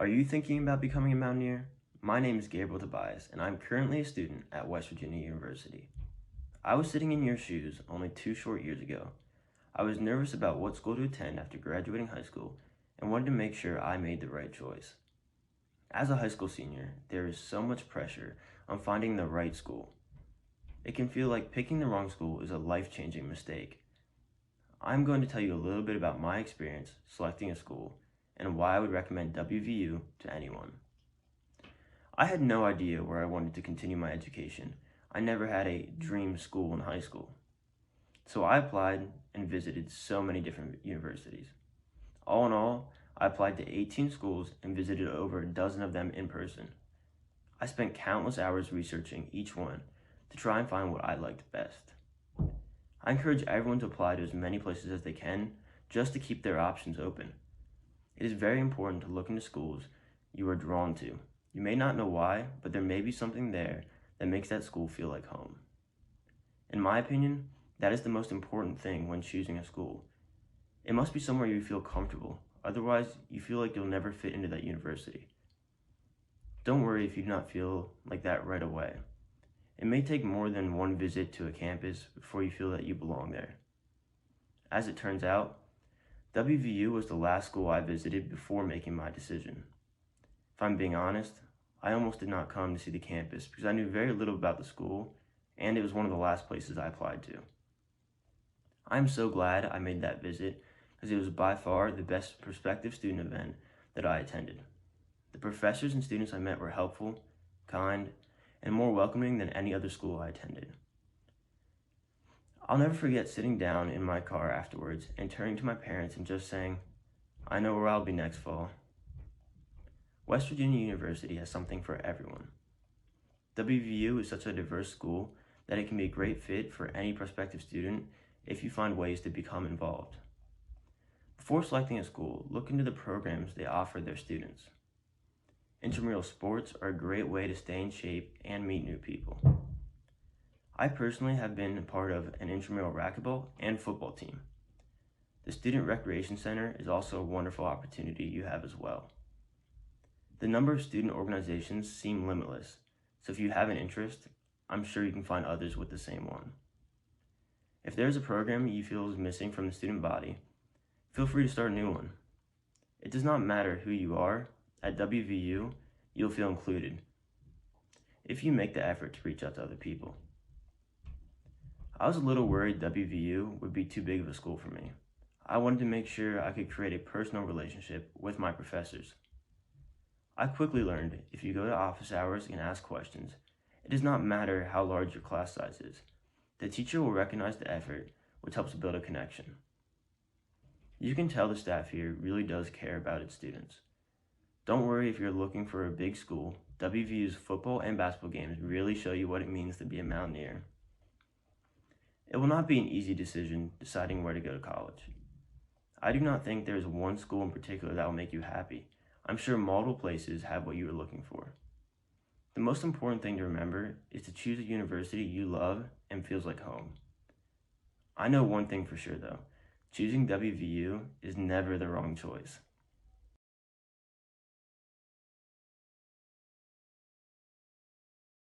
Are you thinking about becoming a mountaineer? My name is Gabriel Tobias, and I'm currently a student at West Virginia University. I was sitting in your shoes only 2 short years ago. I was nervous about what school to attend after graduating high school and wanted to make sure I made the right choice. As a high school senior, there is so much pressure on finding the right school. It can feel like picking the wrong school is a life-changing mistake. I'm going to tell you a little bit about my experience selecting a school and why I would recommend WVU to anyone. I had no idea where I wanted to continue my education. I never had a dream school in high school. So I applied and visited so many different universities. All in all, I applied to 18 schools and visited over a dozen of them in person. I spent countless hours researching each one to try and find what I liked best. I encourage everyone to apply to as many places as they can just to keep their options open. It is very important to look into schools you are drawn to. You may not know why, but there may be something there that makes that school feel like home. In my opinion, that is the most important thing when choosing a school. It must be somewhere you feel comfortable, otherwise you feel like you'll never fit into that university. Don't worry if you do not feel like that right away. It may take more than one visit to a campus before you feel that you belong there. As it turns out, WVU was the last school I visited before making my decision. If I'm being honest, I almost did not come to see the campus because I knew very little about the school, and it was one of the last places I applied to. I'm so glad I made that visit because it was by far the best prospective student event that I attended. The professors and students I met were helpful, kind, and more welcoming than any other school I attended. I'll never forget sitting down in my car afterwards and turning to my parents and just saying, I know where I'll be next fall. West Virginia University has something for everyone. WVU is such a diverse school that it can be a great fit for any prospective student if you find ways to become involved. Before selecting a school, look into the programs they offer their students. Intramural sports are a great way to stay in shape and meet new people. I personally have been a part of an intramural racquetball and football team. The Student Recreation Center is also a wonderful opportunity you have as well. The number of student organizations seem limitless, so if you have an interest, I'm sure you can find others with the same one. If there's a program you feel is missing from the student body, feel free to start a new one. It does not matter who you are, at WVU, you'll feel included if you make the effort to reach out to other people. I was a little worried WVU would be too big of a school for me. I wanted to make sure I could create a personal relationship with my professors. I quickly learned if you go to office hours and ask questions, it does not matter how large your class size is. The teacher will recognize the effort, which helps build a connection. You can tell the staff here really does care about its students. Don't worry if you're looking for a big school. WVU's football and basketball games really show you what it means to be a mountaineer. It will not be an easy decision deciding where to go to college. I do not think there is one school in particular that will make you happy. I'm sure multiple places have what you are looking for. The most important thing to remember is to choose a university you love and feels like home. I know one thing for sure though, choosing WVU is never the wrong choice.